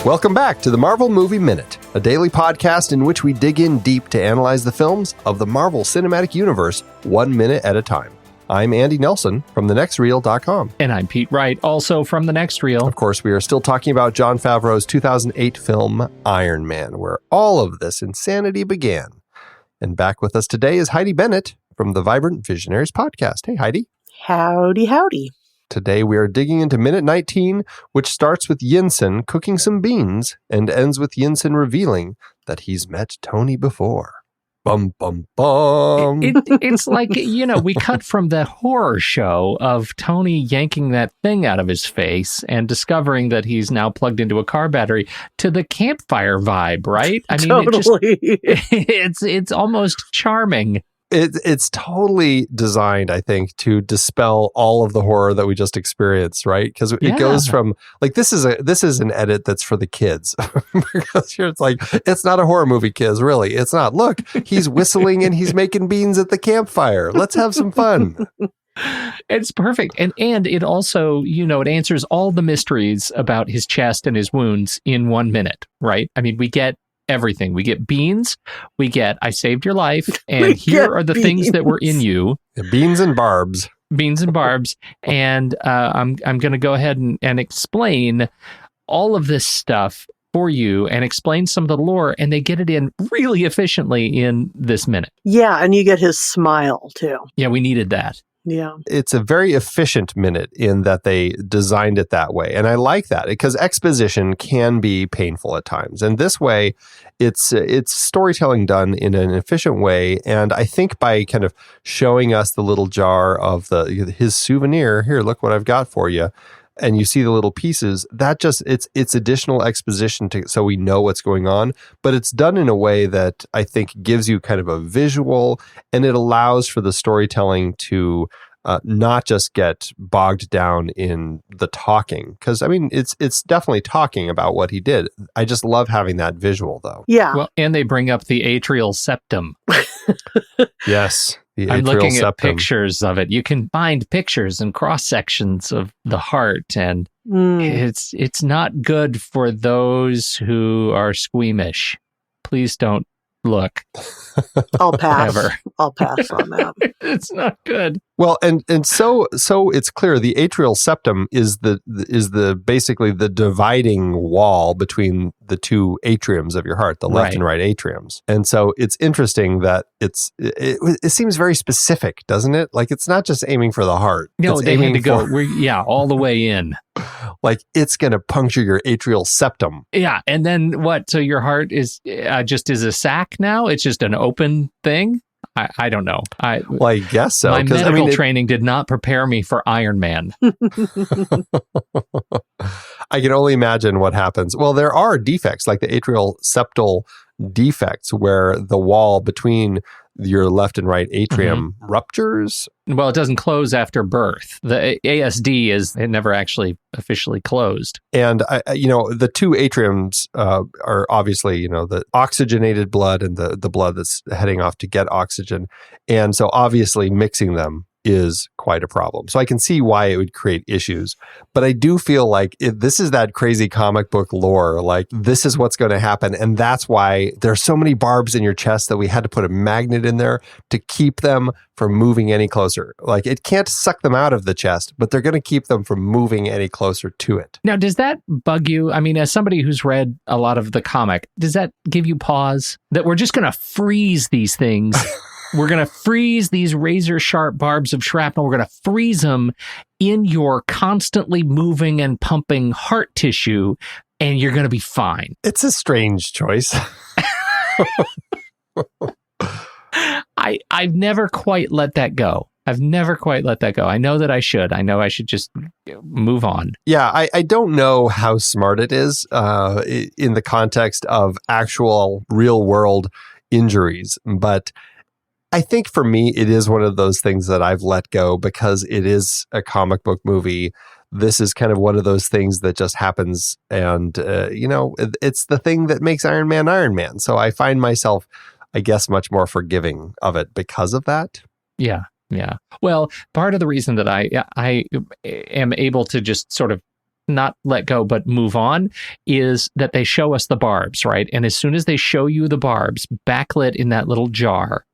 Welcome back to the Marvel Movie Minute, a daily podcast in which we dig in deep to analyze the films of the Marvel Cinematic Universe 1 minute at a time. I'm Andy Nelson from thenextreel.com. And I'm Pete Wright, also from The Next Reel. Of course, we are still talking about Jon Favreau's 2008 film Iron Man, where all of this insanity began. And back with us today is Heidi Bennett from the Vibrant Visionaries podcast. Hey, Heidi. Howdy, howdy. Today we are digging into minute 19, which starts with Yinsen cooking some beans and ends with Yinsen revealing that he's met Tony before. Bum, bum, bum. It's like, we cut from the horror show of Tony yanking that thing out of his face and discovering that he's now plugged into a car battery to the campfire vibe, right? I mean, totally. It's almost charming. It's totally designed, I think, to dispel all of the horror that we just experienced, right? Because it goes from like this is an edit that's for the kids because it's like it's not a horror movie, kids. Really, it's not. Look, he's whistling and he's making beans at the campfire. Let's have some fun. It's perfect, and it also it answers all the mysteries about his chest and his wounds in 1 minute, right? I mean, we get everything. We get beans, we get I saved your life, and here are the things that were in you. Beans and barbs. Beans and barbs. And I'm going to go ahead and explain all of this stuff for you and explain some of the lore, and they get it in really efficiently in this minute. Yeah, and you get his smile, too. Yeah, we needed that. Yeah. It's a very efficient minute in that they designed it that way. And I like that because exposition can be painful at times. And this way, it's storytelling done in an efficient way. And I think by kind of showing us the little jar of his souvenir, here, look what I've got for you. And you see the little pieces, that just, it's additional exposition so we know what's going on, but it's done in a way that I think gives you kind of a visual, and it allows for the storytelling to not just get bogged down in the talking. Because, I mean, it's definitely talking about what he did. I just love having that visual, though. Yeah. Well, and they bring up the atrial septum. Yes. I'm looking at pictures of it. You can find pictures and cross sections of the heart, and it's not good for those who are squeamish. Please don't look. I'll pass. Ever. I'll pass on that. It's not good. Well, and so it's clear the atrial septum is the basically the dividing wall between the two atriums of your heart, the left and right atriums. And so it's interesting that it seems very specific, doesn't it? Like it's not just aiming for the heart. No, they had to go all the way in. Like it's going to puncture your atrial septum. Yeah, and then what? So your heart is just a sac now? It's just an open thing? I don't know. I guess so. My medical training did not prepare me for Iron Man. I can only imagine what happens. Well, there are defects like the atrial septal defects where the wall between your left and right atrium ruptures. Well, it doesn't close after birth. The ASD it never actually officially closed. And the two atriums are obviously the oxygenated blood and the blood that's heading off to get oxygen, and so obviously mixing them is quite a problem. So I can see why it would create issues. But I do feel like this is that crazy comic book lore. Like this is what's going to happen. And that's why there's so many barbs in your chest that we had to put a magnet in there to keep them from moving any closer. Like it can't suck them out of the chest, but they're going to keep them from moving any closer to it. Now, does that bug you? I mean, as somebody who's read a lot of the comic, does that give you pause that we're just going to freeze these things? We're going to freeze these razor-sharp barbs of shrapnel. We're going to freeze them in your constantly moving and pumping heart tissue, and you're going to be fine. It's a strange choice. I've never quite let that go. I know that I should. I know I should just move on. Yeah, I don't know how smart it is in the context of actual real-world injuries, but I think for me, it is one of those things that I've let go because it is a comic book movie. This is kind of one of those things that just happens. And, it's the thing that makes Iron Man Iron Man. So I find myself, I guess, much more forgiving of it because of that. Yeah. Well, part of the reason that I am able to just sort of not let go, but move on, is that they show us the barbs, right? And as soon as they show you the barbs backlit in that little jar,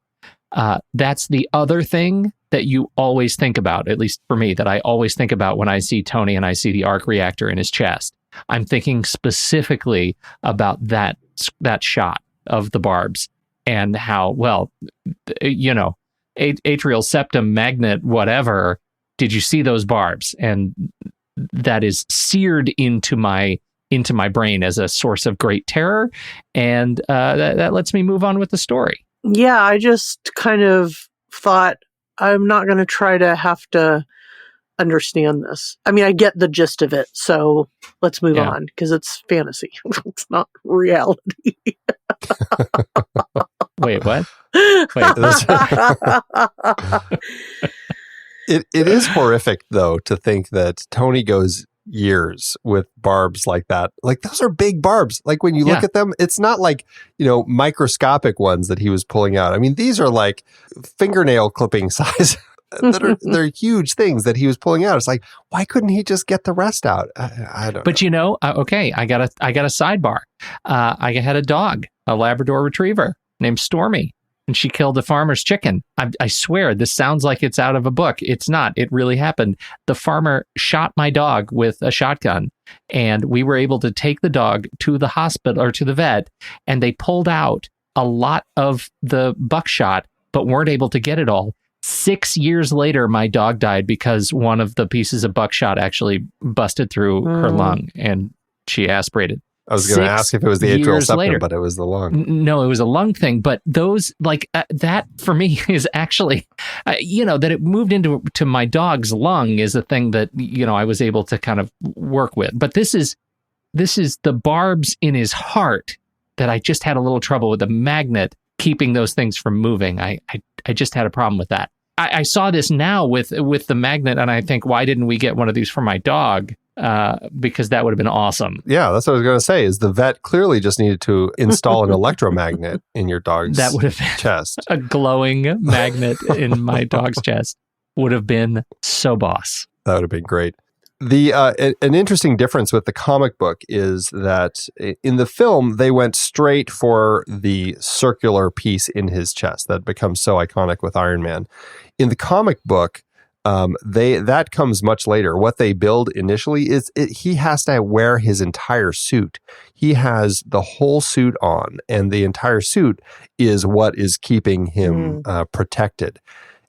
that's the other thing that you always think about, at least for me, that I always think about when I see Tony and I see the arc reactor in his chest. I'm thinking specifically about that shot of the barbs and how, well, atrial septum magnet, whatever, did you see those barbs? And that is seared into my brain as a source of great terror. And that lets me move on with the story. Yeah, I just kind of thought, I'm not going to try to have to understand this. I mean, I get the gist of it, so let's move on, because it's fantasy. It's not reality. Wait, what? It is horrific, though, to think that Tony goes years with barbs like that. Like, those are big barbs. Like, when you look at them, it's not like, microscopic ones that he was pulling out. I mean, these are like fingernail clipping size. They're huge things that he was pulling out. It's like, why couldn't he just get the rest out? I don't know. But okay, I got a sidebar. I had a dog, a Labrador Retriever named Stormy, and she killed a farmer's chicken. I swear, this sounds like it's out of a book. It's not. It really happened. The farmer shot my dog with a shotgun, and we were able to take the dog to the hospital or to the vet, and they pulled out a lot of the buckshot, but weren't able to get it all. 6 years later, my dog died because one of the pieces of buckshot actually busted through her lung, and she aspirated. I was going to ask if it was the atrial septum, but it was the lung. No, it was a lung thing. But those, that for me is actually, that it moved into my dog's lung is a thing that, I was able to kind of work with. But this is the barbs in his heart that I just had a little trouble with the magnet keeping those things from moving. I just had a problem with that. I saw this now with the magnet, and I think, why didn't we get one of these for my dog? Because that would have been awesome. Yeah, that's what I was going to say, is the vet clearly just needed to install an electromagnet in your dog's that would have been chest. A glowing magnet in my dog's chest would have been so boss. That would have been great. An interesting difference with the comic book is that in the film, they went straight for the circular piece in his chest that becomes so iconic with Iron Man. In the comic book, that comes much later. What they build initially is he has to wear his entire suit. He has the whole suit on, and the entire suit is what is keeping him protected.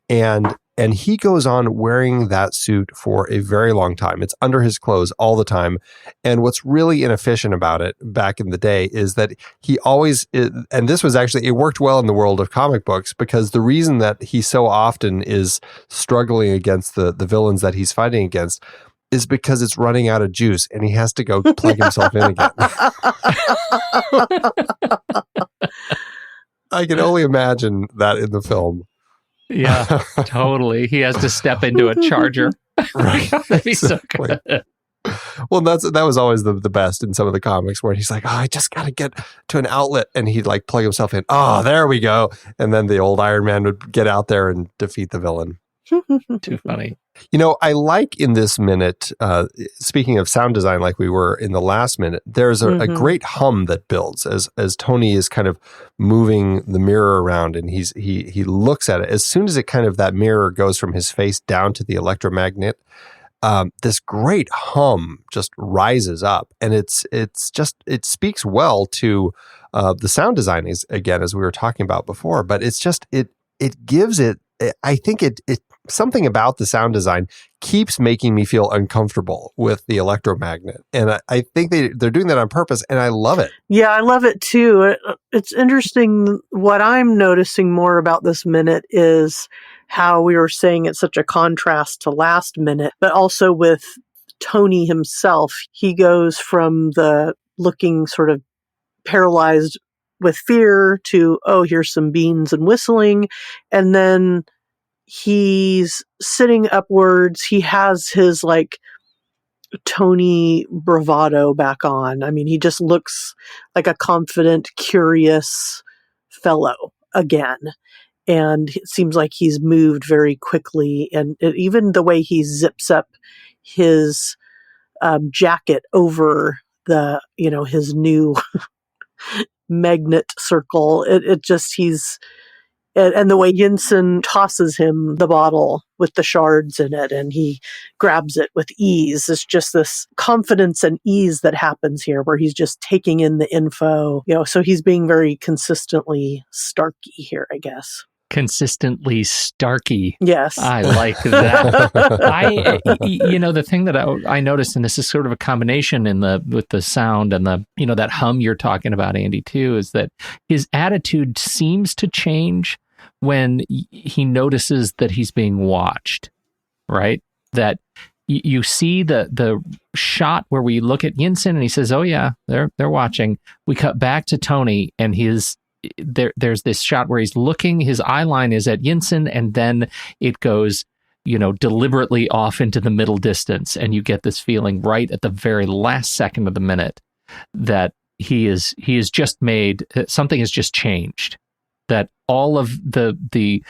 And he goes on wearing that suit for a very long time. It's under his clothes all the time. And what's really inefficient about it back in the day is that he always, and this was actually, it worked well in the world of comic books, because the reason that he so often is struggling against the villains that he's fighting against is because it's running out of juice and he has to go plug himself in again. I can only imagine that in the film. Yeah, totally. He has to step into a charger. Right. That'd be so good. Well, that was always the best in some of the comics, where he's like, I just got to get to an outlet, and he'd like plug himself in. Oh, there we go. And then the old Iron Man would get out there and defeat the villain. Too funny. I like in this minute, speaking of sound design, like we were in the last minute, there's a great hum that builds as Tony is kind of moving the mirror around, and he looks at it. As soon as it kind of, that mirror goes from his face down to the electromagnet, this great hum just rises up, and it speaks well to the sound design, again, as we were talking about before. But it's just it gives it. I think it something about the sound design keeps making me feel uncomfortable with the electromagnet. And I think they're doing that on purpose, and I love it. Yeah, I love it too. It's interesting. What I'm noticing more about this minute is how we were saying it's such a contrast to last minute, but also with Tony himself. He goes from the looking sort of paralyzed with fear to, oh, here's some beans and whistling. And then he's sitting upwards. He has his Tony bravado back on. I mean, he just looks like a confident, curious fellow again. And it seems like he's moved very quickly. And even the way he zips up his jacket over his new magnet circle. It just, and the way Yinsen tosses him the bottle with the shards in it and he grabs it with ease. It's just this confidence and ease that happens here where he's just taking in the info, so he's being very consistently Starky here, I guess. Consistently Starky. Yes. I like that. The thing that I noticed, and this is sort of a combination with the sound and that hum you're talking about, Andy, too, is that his attitude seems to change when he notices that he's being watched, right? That you see the shot where we look at Yinsen and he says, "Oh yeah, they're watching." We cut back to Tony and there's this shot where he's looking, his eye line is at Yinsen, and then it goes, deliberately off into the middle distance, and you get this feeling right at the very last second of the minute that he is just made, something has just changed. That all of the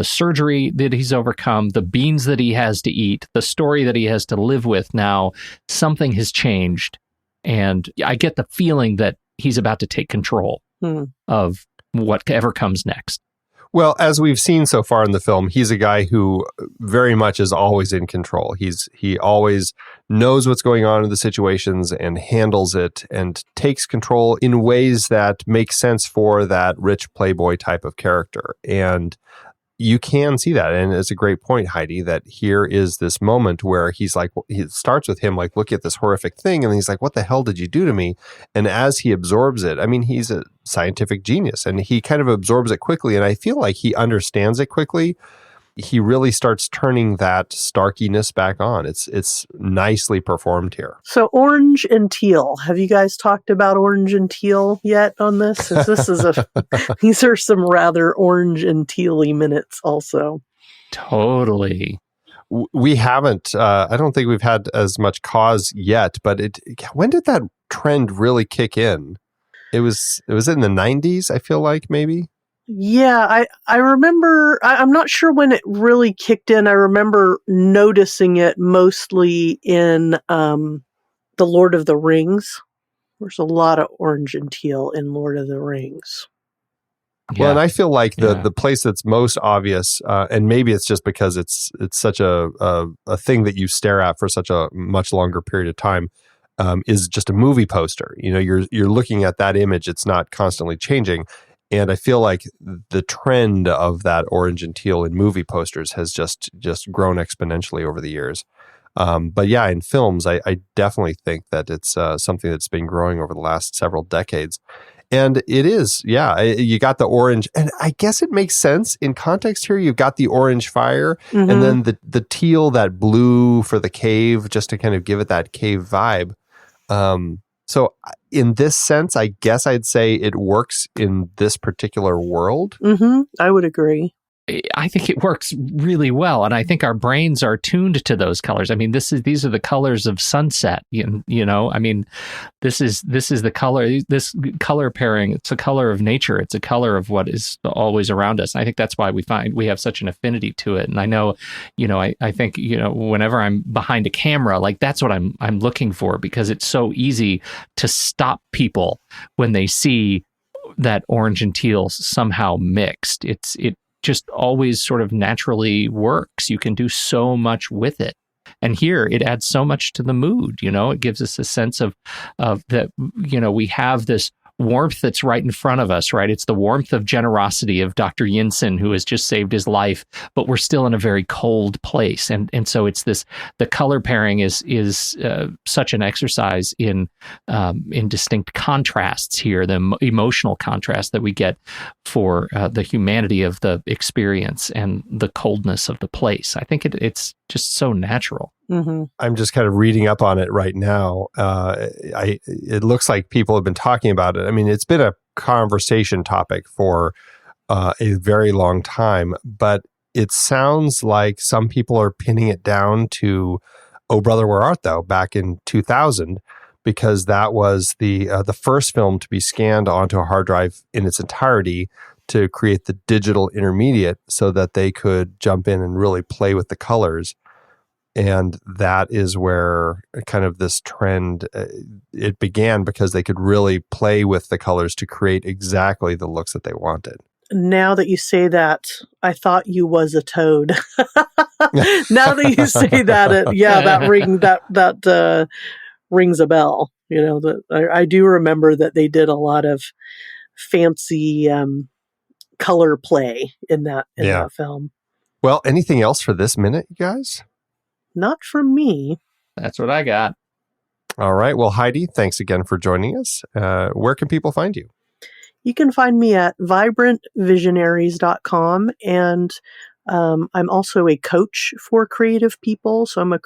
surgery that he's overcome, the beans that he has to eat, the story that he has to live with now, something has changed. And I get the feeling that he's about to take control of whatever comes next. Well, as we've seen so far in the film, he's a guy who very much is always in control. He always knows what's going on in the situations and handles it and takes control in ways that make sense for that rich playboy type of character. And you can see that. And it's a great point, Heidi, that here is this moment where he's like, he starts with him like, look at this horrific thing. And he's like, what the hell did you do to me? And as he absorbs it, I mean, he's a scientific genius and he kind of absorbs it quickly. And I feel like he understands it quickly. He really starts turning that Starkiness back on. It's nicely performed here. So orange and teal. Have you guys talked about orange and teal yet on this? These are some rather orange and teal-y minutes also. Totally. We haven't, I don't think we've had as much cause yet, but when did that trend really kick in? It was in the 90s, I feel like, maybe? Yeah, I remember, I'm not sure when it really kicked in. I remember noticing it mostly in The Lord of the Rings. There's a lot of orange and teal in Lord of the Rings. Yeah. Well, and I feel like the place that's most obvious, and maybe it's just because it's such a thing that you stare at for such a much longer period of time, is just a movie poster. You're looking at that image; it's not constantly changing. And I feel like the trend of that orange and teal in movie posters has just grown exponentially over the years. But yeah, in films, I definitely think that it's something that's been growing over the last several decades. And it is, yeah, you got the orange. And I guess it makes sense in context here. You've got the orange fire and then the teal, that blue for the cave, just to kind of give it that cave vibe. So in this sense, I guess I'd say it works in this particular world. I would agree. I think it works really well, and I think our brains are tuned to those colors. I mean, these are the colors of sunset. I mean, this is the color. This color pairing. It's a color of nature. It's a color of what is always around us. And I think that's why we have such an affinity to it. And I know, I think whenever I'm behind a camera, like that's what I'm looking for, because it's so easy to stop people when they see that orange and teal somehow mixed. It just always sort of naturally works. You can do so much with it. And here it adds so much to the mood. It gives us a sense of that, we have this warmth that's right in front of us, right? It's the warmth of generosity of Dr. Yinsen, who has just saved his life, but we're still in a very cold place. And so it's the color pairing is such an exercise in distinct contrasts here, the emotional contrast that we get for the humanity of the experience and the coldness of the place. I think it's just so natural. I'm just kind of reading up on it right now. It looks like people have been talking about it. I mean, it's been a conversation topic for a very long time, but it sounds like some people are pinning it down to "Oh Brother, Where Art Thou" back in 2000, because that was the first film to be scanned onto a hard drive in its entirety to create the digital intermediate so that they could jump in and really play with the colors. And that is where kind of this trend, it began because they could really play with the colors to create exactly the looks that they wanted. Now that you say that, I thought you was a toad. Now that you say that, that rings a bell. You know, I do remember that they did a lot of fancy color play in that film. Well, anything else for this minute, you guys? Not from me. That's what I got. All right. Well, Heidi, thanks again for joining us. Where can people find you? You can find me at vibrantvisionaries.com, and I'm also a coach for creative people. So I'm a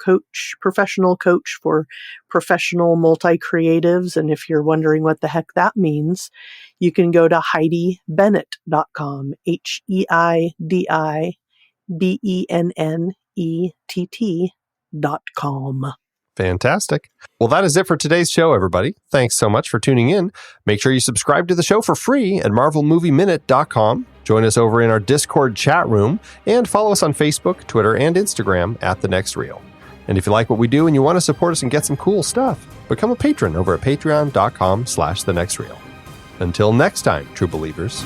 professional coach for professional multi-creatives. And if you're wondering what the heck that means, you can go to HeidiBennett.com, HeidiBennett.com. Fantastic. Well, that is it for today's show, everybody. Thanks so much for tuning in. Make sure you subscribe to the show for free at MarvelMovieMinute.com. Join us over in our Discord chat room and follow us on Facebook, Twitter, and Instagram at The Next Reel. And if you like what we do and you want to support us and get some cool stuff, become a patron over at patreon.com/thenextreel. Until next time, true believers.